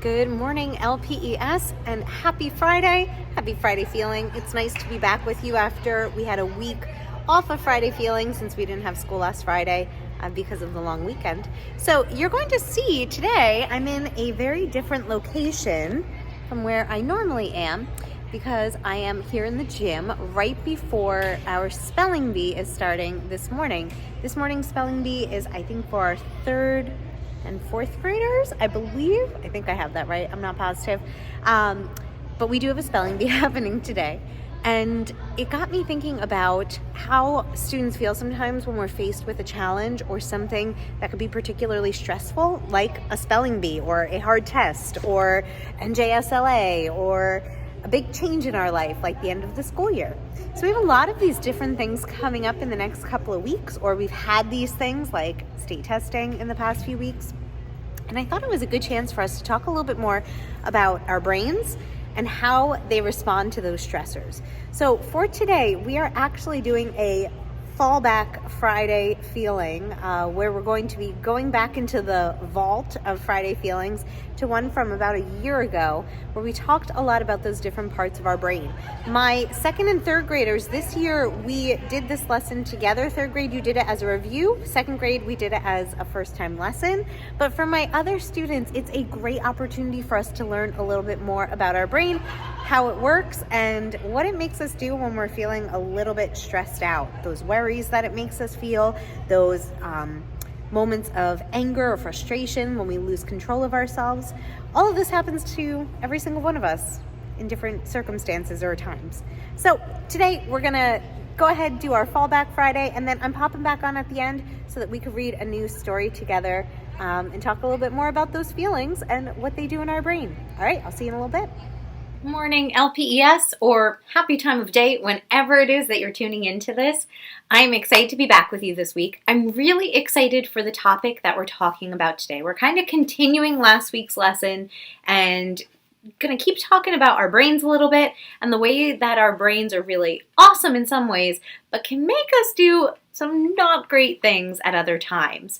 Good morning, LPES, and happy Friday. Happy Friday feeling. It's nice to be back with you after we had a week off of Friday feeling since we didn't have school last Friday because of the long weekend. So you're going to see today I'm in a very different location from where I normally am because I am here in the gym right before our spelling bee is starting this morning. This morning's spelling bee is, I think, for our third and fourth graders, I believe. I think I have that right. I'm not positive. But we do have a spelling bee happening today. And it got me thinking about how students feel sometimes when we're faced with a challenge or something that could be particularly stressful, like a spelling bee or a hard test or NJSLA or a big change in our life, like the end of the school year. So we have a lot of these different things coming up in the next couple of weeks, or we've had these things like state testing in the past few weeks. And I thought it was a good chance for us to talk a little bit more about our brains and how they respond to those stressors. So for today, we are actually doing a fallback Friday feeling where we're going to be going back into the vault of Friday feelings to one from about a year ago where we talked a lot about those different parts of our brain. My second and third graders this year, we did this lesson together. Third grade, you did it as a review. Second grade, we did it as a first time lesson. But for my other students, it's a great opportunity for us to learn a little bit more about our brain, how it works, and what it makes us do when we're feeling a little bit stressed out. Those worries that it makes us feel, those moments of anger or frustration when we lose control of ourselves. All of this happens to every single one of us in different circumstances or times. So today we're gonna go ahead and do our fallback Friday, and then I'm popping back on at the end so that we could read a new story together and talk a little bit more about those feelings and what they do in our brain. All right, I'll see you in a little bit. Morning LPES, or happy time of day whenever it is that you're tuning into this. I'm excited to be back with you this week. I'm really excited for the topic that we're talking about today. We're kind of continuing last week's lesson and going to keep talking about our brains a little bit and the way that our brains are really awesome in some ways, but can make us do some not great things at other times.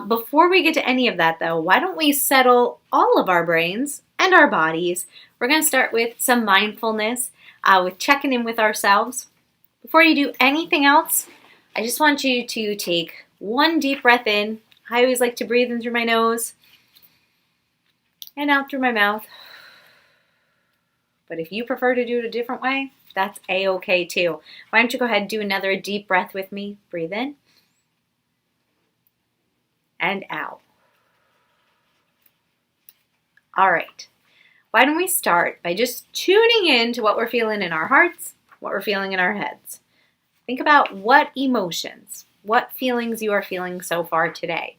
Before we get to any of that though, why don't we settle all of our brains and our bodies? We're going to start with some mindfulness, with checking in with ourselves. Before you do anything else, I just want you to take one deep breath in. I always like to breathe in through my nose and out through my mouth. But if you prefer to do it a different way, that's a-okay too. Why don't you go ahead and do another deep breath with me. Breathe in and out. All right. Why don't we start by just tuning in to what we're feeling in our hearts, what we're feeling in our heads. Think about what emotions, what feelings you are feeling so far today.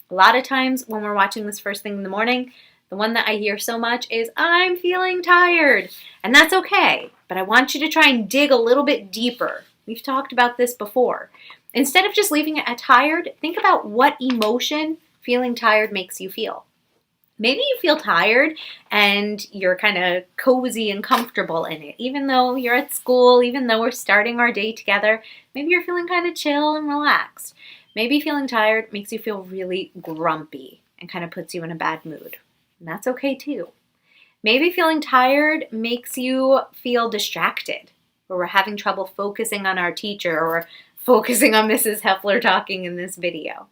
A lot of times when we're watching this first thing in the morning, the one that I hear so much is, I'm feeling tired. And that's okay, but I want you to try and dig a little bit deeper. We've talked about this before. Instead of just leaving it at tired, think about what emotion feeling tired makes you feel. Maybe you feel tired and you're kind of cozy and comfortable in it. Even though you're at school, even though we're starting our day together, maybe you're feeling kind of chill and relaxed. Maybe feeling tired makes you feel really grumpy and kind of puts you in a bad mood. And that's okay too. Maybe feeling tired makes you feel distracted, or we're having trouble focusing on our teacher or focusing on Mrs. Heffler talking in this video.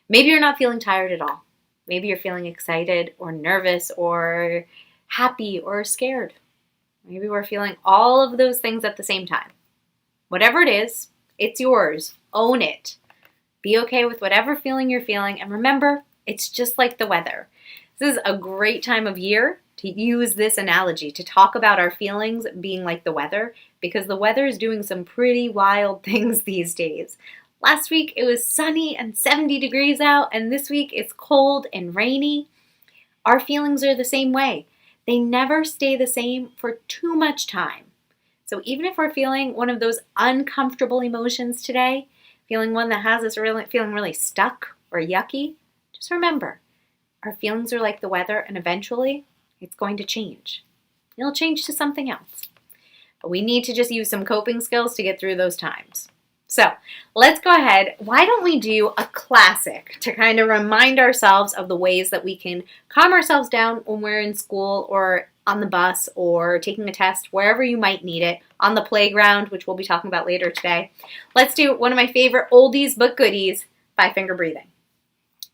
Maybe you're not feeling tired at all. Maybe you're feeling excited or nervous or happy or scared. Maybe we're feeling all of those things at the same time. Whatever it is, it's yours. Own it. Be okay with whatever feeling you're feeling. And remember, it's just like the weather. This is a great time of year to use this analogy to talk about our feelings being like the weather, because the weather is doing some pretty wild things these days. Last week it was sunny and 70 degrees out, and this week it's cold and rainy. Our feelings are the same way. They never stay the same for too much time. So even if we're feeling one of those uncomfortable emotions today, feeling one that has us feeling really stuck or yucky, just remember, our feelings are like the weather, and eventually it's going to change. It'll change to something else. But we need to just use some coping skills to get through those times. So let's go ahead. Why don't we do a classic to kind of remind ourselves of the ways that we can calm ourselves down when we're in school or on the bus or taking a test, wherever you might need it, on the playground, which we'll be talking about later today. Let's do one of my favorite oldies but goodies, 5-finger breathing.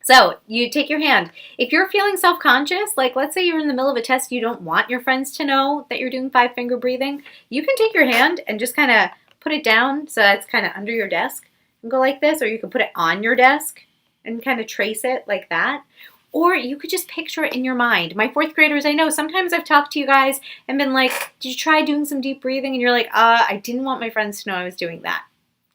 So you take your hand. If you're feeling self-conscious, like let's say you're in the middle of a test, you don't want your friends to know that you're doing 5-finger breathing, you can take your hand and just kind of put it down so that's kind of under your desk and go like this, or you can put it on your desk and kind of trace it like that. Or you could just picture it in your mind. My 4th graders, I know sometimes I've talked to you guys and been like, did you try doing some deep breathing? And you're like, I didn't want my friends to know I was doing that.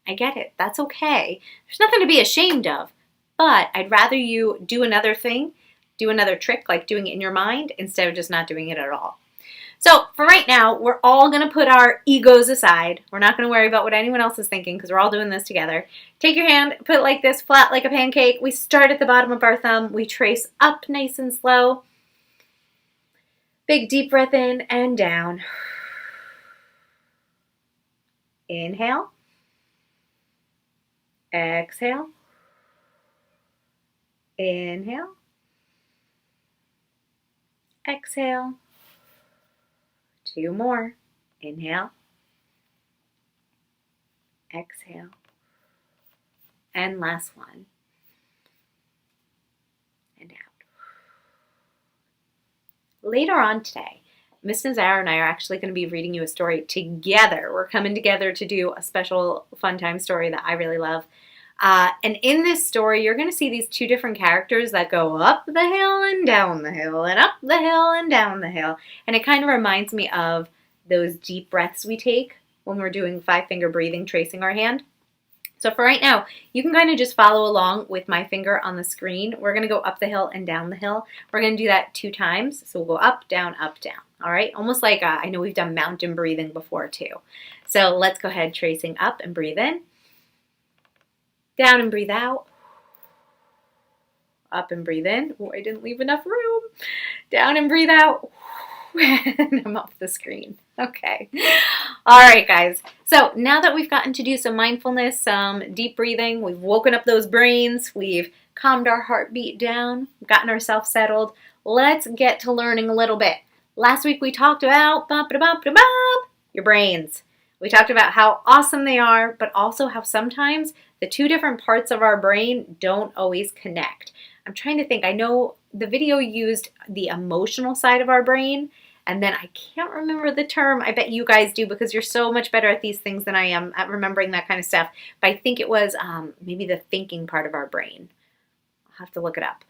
I get it. That's okay. There's nothing to be ashamed of. But I'd rather you do another thing, do another trick like doing it in your mind instead of just not doing it at all. So for right now, we're all going to put our egos aside. We're not going to worry about what anyone else is thinking because we're all doing this together. Take your hand, put it like this, flat like a pancake. We start at the bottom of our thumb. We trace up nice and slow. Big deep breath in and down. Inhale. Exhale. Inhale. Exhale. 2 more. Inhale. Exhale. And last one. And out. Later on today, Miss Nazara and I are actually going to be reading you a story together. We're coming together to do a special fun time story that I really love. And in this story, you're going to see these 2 different characters that go up the hill and down the hill and up the hill and down the hill. And it kind of reminds me of those deep breaths we take when we're doing 5-finger breathing, tracing our hand. So for right now, you can kind of just follow along with my finger on the screen. We're going to go up the hill and down the hill. We're going to do that 2 times. So we'll go up, down, up, down. All right? Almost like I know we've done mountain breathing before too. So let's go ahead tracing up and breathe in. Down and breathe out. Up and breathe in. Oh, I didn't leave enough room. Down and breathe out. And I'm off the screen. Okay. All right, guys. So now that we've gotten to do some mindfulness, some deep breathing, we've woken up those brains, we've calmed our heartbeat down, gotten ourselves settled, let's get to learning a little bit. Last week we talked about your brains. We talked about how awesome they are, but also how sometimes the 2 different parts of our brain don't always connect. I'm trying to think. I know the video used the emotional side of our brain, and then I can't remember the term. I bet you guys do because you're so much better at these things than I am at remembering that kind of stuff. But I think it was maybe the thinking part of our brain. I'll have to look it up.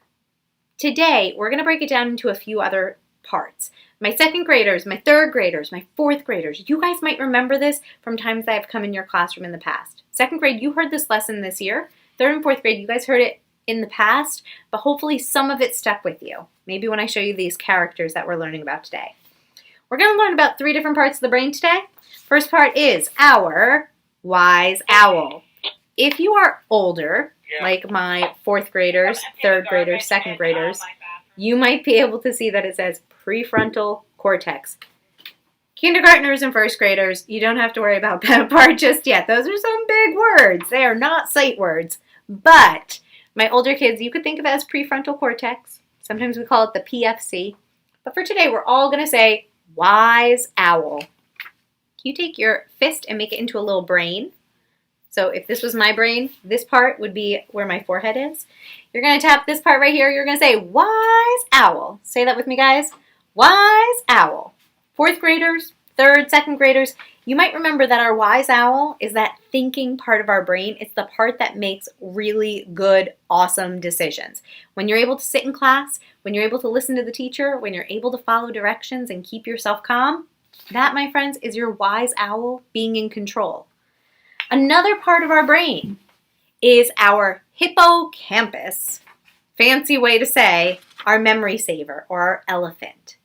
Today, we're going to break it down into a few other parts. My 2nd graders, my 3rd graders, my 4th graders, you guys might remember this from times that I've come in your classroom in the past. 2nd grade, you heard this lesson this year. 3rd and 4th grade, you guys heard it in the past, but hopefully some of it stuck with you. Maybe when I show you these characters that we're learning about today. We're going to learn about 3 different parts of the brain today. First part is our wise owl. If you are older, like my 4th graders, 3rd graders, 2nd graders, you might be able to see that it says prefrontal cortex. Kindergartners and 1st graders, you don't have to worry about that part just yet. Those are some big words. They are not sight words. But my older kids, you could think of it as prefrontal cortex. Sometimes we call it the PFC. But for today, we're all going to say wise owl. You take your fist and make it into a little brain. So if this was my brain, this part would be where my forehead is. You're going to tap this part right here. You're going to say wise owl. Say that with me, guys. Wise owl. 4th graders, 3rd, 2nd graders, you might remember that our wise owl is that thinking part of our brain. It's the part that makes really good, awesome decisions. When you're able to sit in class, when you're able to listen to the teacher, when you're able to follow directions and keep yourself calm, that, my friends, is your wise owl being in control. Another part of our brain is our hippocampus. Fancy way to say our memory saver or our elephant.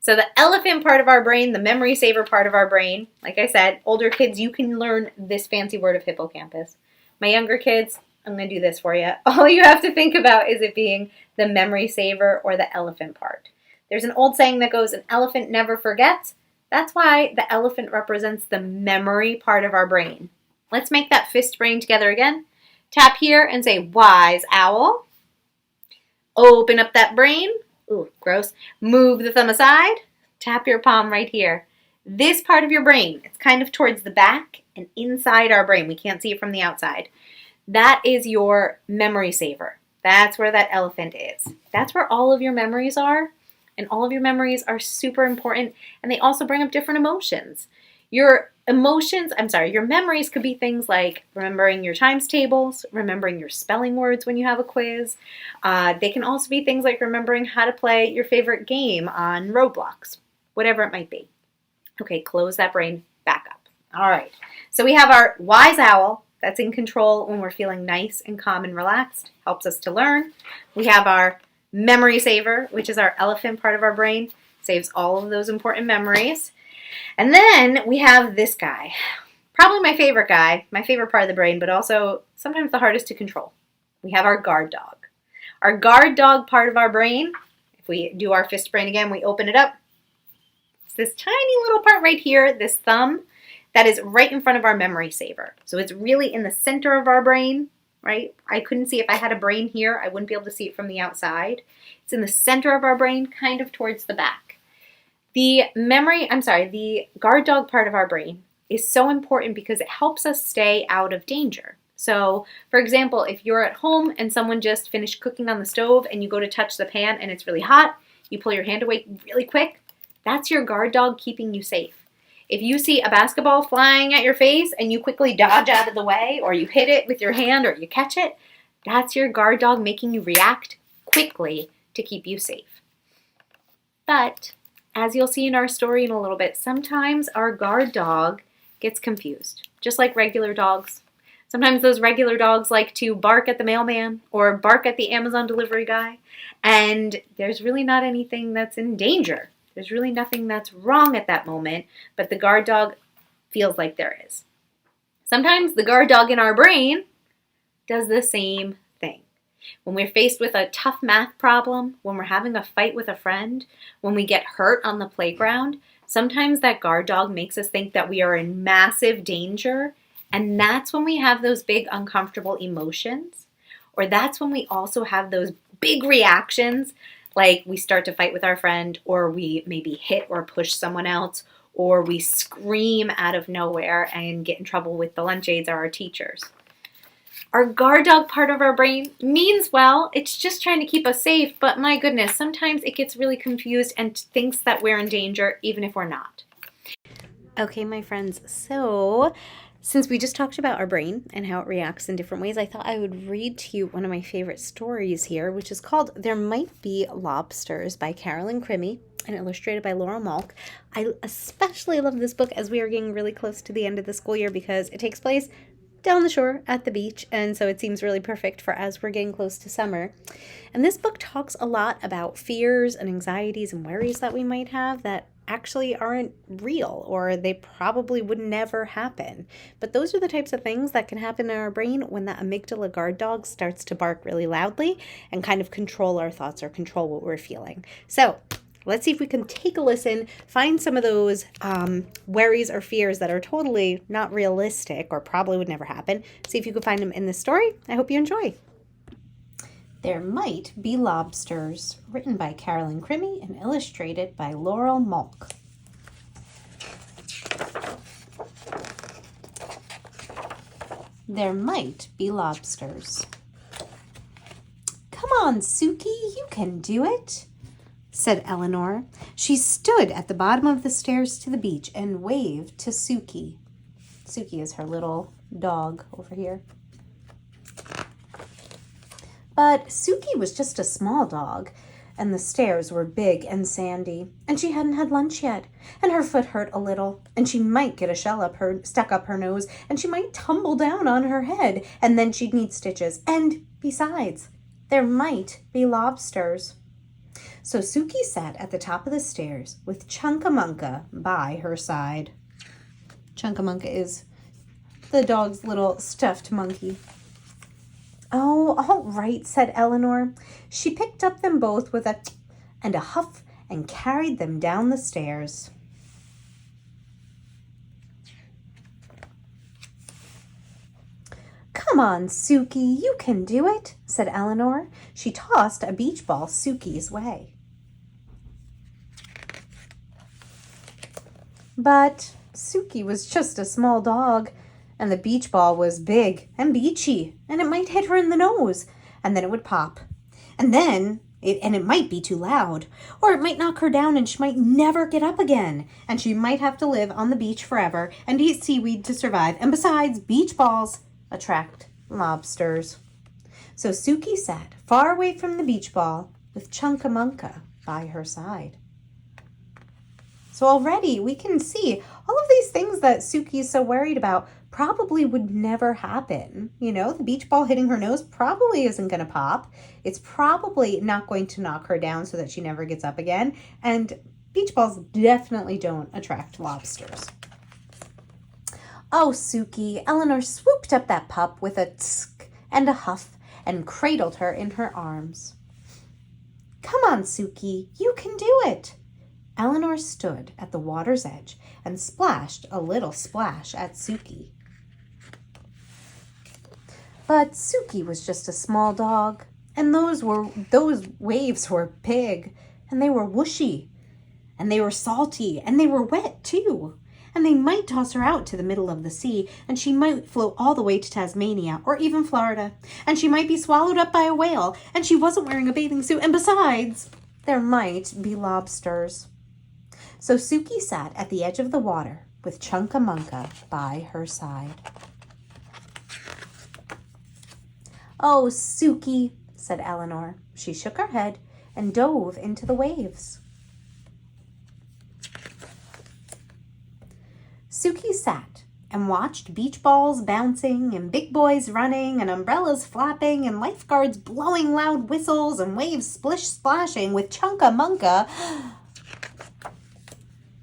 So the elephant part of our brain, the memory saver part of our brain, like I said, older kids, you can learn this fancy word of hippocampus. My younger kids, I'm going to do this for you. All you have to think about is it being the memory saver or the elephant part. There's an old saying that goes, an elephant never forgets. That's why the elephant represents the memory part of our brain. Let's make that fist brain together again. Tap here and say wise owl. Open up that brain. Ooh, gross. Move the thumb aside. Tap your palm right here. This part of your brain, it's kind of towards the back and inside our brain. We can't see it from the outside. That is your memory saver. That's where that elephant is. That's where all of your memories are. And all of your memories are super important. And they also bring up different emotions. Your memories could be things like remembering your times tables, remembering your spelling words when you have a quiz. They can also be things like remembering how to play your favorite game on Roblox, whatever it might be. Okay, close that brain back up. All right, so we have our wise owl that's in control when we're feeling nice and calm and relaxed, helps us to learn. We have our memory saver, which is our elephant part of our brain, saves all of those important memories. And then we have this guy, probably my favorite guy, my favorite part of the brain, but also sometimes the hardest to control. We have our guard dog. Our guard dog part of our brain, if we do our fist brain again, we open it up. It's this tiny little part right here, this thumb, that is right in front of our memory saver. So it's really in the center of our brain, right? I couldn't see if I had a brain here. I wouldn't be able to see it from the outside. It's in the center of our brain, kind of towards the back. The guard dog part of our brain is so important because it helps us stay out of danger. So, for example, if you're at home and someone just finished cooking on the stove and you go to touch the pan and it's really hot, you pull your hand away really quick, that's your guard dog keeping you safe. If you see a basketball flying at your face and you quickly dodge out of the way, or you hit it with your hand or you catch it, that's your guard dog making you react quickly to keep you safe. But as you'll see in our story in a little bit, sometimes our guard dog gets confused, just like regular dogs. Sometimes those regular dogs like to bark at the mailman or bark at the Amazon delivery guy, and there's really not anything that's in danger. There's really nothing that's wrong at that moment, but the guard dog feels like there is. Sometimes the guard dog in our brain does the same thing. When we're faced with a tough math problem, when we're having a fight with a friend, when we get hurt on the playground, sometimes that guard dog makes us think that we are in massive danger, and that's when we have those big uncomfortable emotions, or that's when we also have those big reactions, like we start to fight with our friend, or we maybe hit or push someone else, or we scream out of nowhere and get in trouble with the lunch aides or our teachers. Our guard dog part of our brain means well, it's just trying to keep us safe, but my goodness, sometimes it gets really confused and thinks that we're in danger even if we're not. Okay, my friends, so since we just talked about our brain and how it reacts in different ways, I thought I would read to you one of my favorite stories here, which is called There Might Be Lobsters by Carolyn Crimi and illustrated by Laurel Malk. I especially love this book as we are getting really close to the end of the school year because it takes place down the shore at the beach, and so it seems really perfect for as we're getting close to summer. And this book talks a lot about fears and anxieties and worries that we might have that actually aren't real, or they probably would never happen. But those are the types of things that can happen in our brain when that amygdala guard dog starts to bark really loudly and kind of control our thoughts or control what we're feeling. So let's see if we can take a listen, find some of those worries or fears that are totally not realistic or probably would never happen. See if you can find them in this story. I hope you enjoy. There Might Be Lobsters, written by Carolyn Crimi and illustrated by Laurel Malk. There might be lobsters. Come on, Suki, you can do it, said Eleanor. She stood at the bottom of the stairs to the beach and waved to Suki. Suki is her little dog over here. But Suki was just a small dog, and the stairs were big and sandy, and she hadn't had lunch yet, and her foot hurt a little, and she might get a shell stuck up her nose, and she might tumble down on her head, and then she'd need stitches, and besides, there might be lobsters. So Suki sat at the top of the stairs with Chunkamunka by her side. Chunkamunka is the dog's little stuffed monkey. Oh, all right, said Eleanor. She picked up them both with a and a huff and carried them down the stairs. Come on, Suki, you can do it, said Eleanor. She tossed a beach ball Suki's way. But Suki was just a small dog, and the beach ball was big and beachy, and it might hit her in the nose, and then it would pop. And then it might be too loud, or it might knock her down and she might never get up again, and she might have to live on the beach forever and eat seaweed to survive. And besides, beach balls attract lobsters. So Suki sat far away from the beach ball with Chunkamunka by her side. So already we can see all of these things that Suki is so worried about probably would never happen. You know, the beach ball hitting her nose probably isn't going to pop. It's probably not going to knock her down so that she never gets up again. And beach balls definitely don't attract lobsters. Oh, Suki, Eleanor swooped up that pup with a tsk and a huff and cradled her in her arms. Come on, Suki, you can do it. Eleanor stood at the water's edge and splashed a little splash at Suki. But Suki was just a small dog, and those waves were big, and they were whooshy, and they were salty, and they were wet too. And they might toss her out to the middle of the sea, and she might float all the way to Tasmania or even Florida, and she might be swallowed up by a whale, and she wasn't wearing a bathing suit, and besides, there might be lobsters. So Suki sat at the edge of the water with Chunkamunka by her side. Oh, Suki, said Eleanor. She shook her head and dove into the waves. Suki sat and watched beach balls bouncing and big boys running and umbrellas flapping and lifeguards blowing loud whistles and waves splish-splashing with Chunkamunka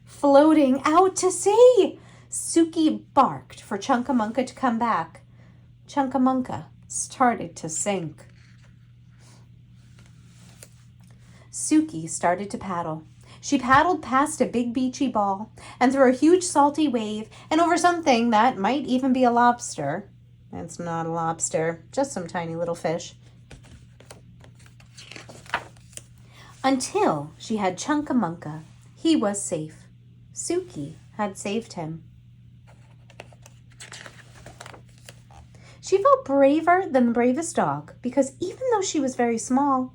floating out to sea. Suki barked for Chunkamunka to come back. Chunkamunka started to sink. Suki started to paddle. She paddled past a big beachy ball and through a huge salty wave and over something that might even be a lobster. It's not a lobster, just some tiny little fish. Until she had Chunkamunka, he was safe. Suki had saved him. She felt braver than the bravest dog because even though she was very small,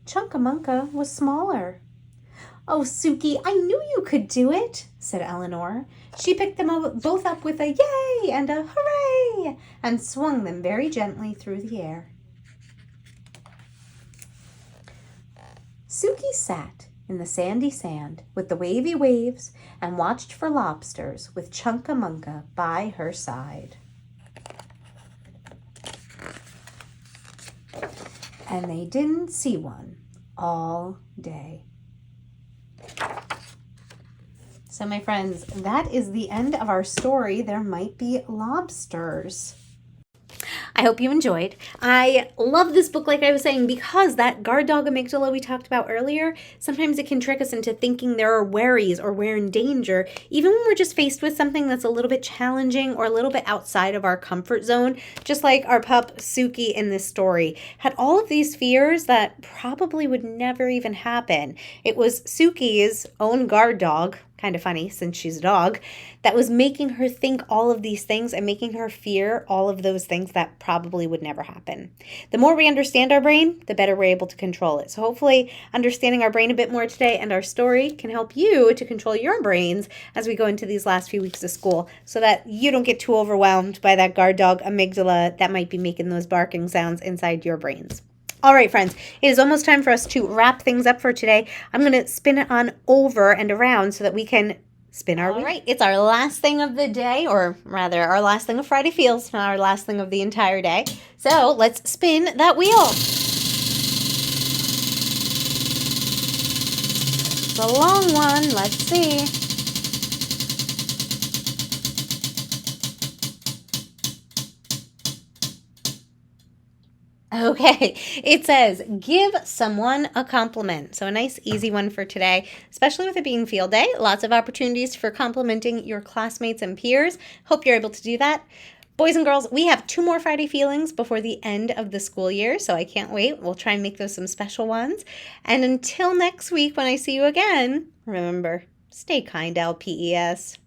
Chunkamunka was smaller. Oh, Suki, I knew you could do it, said Eleanor. She picked them both up with a yay and a hooray and swung them very gently through the air. Suki sat in the sandy sand with the wavy waves and watched for lobsters with Chunkamunka by her side. And they didn't see one all day. So my friends, that is the end of our story. There might be lobsters. I hope you enjoyed. I love this book, like I was saying, because that guard dog amygdala we talked about earlier, sometimes it can trick us into thinking there are worries or we're in danger, even when we're just faced with something that's a little bit challenging or a little bit outside of our comfort zone. Just like our pup Suki in this story had all of these fears that probably would never even happen. It was Suki's own guard dog, kind of funny since she's a dog, that was making her think all of these things and making her fear all of those things that probably would never happen. The more we understand our brain, the better we're able to control it. So hopefully understanding our brain a bit more today and our story can help you to control your brains as we go into these last few weeks of school so that you don't get too overwhelmed by that guard dog amygdala that might be making those barking sounds inside your brains. All right, friends, it is almost time for us to wrap things up for today. I'm going to spin it on over and around so that we can spin our wheel. All right, it's our last thing of the day, or rather our last thing of Friday Feels, not our last thing of the entire day. So let's spin that wheel. It's a long one. Let's see. Okay, it says, give someone a compliment. So a nice, easy one for today, especially with it being field day. Lots of opportunities for complimenting your classmates and peers. Hope you're able to do that. Boys and girls, we have 2 more Friday feelings before the end of the school year, so I can't wait. We'll try and make those some special ones. And until next week when I see you again, remember, stay kind, LPES.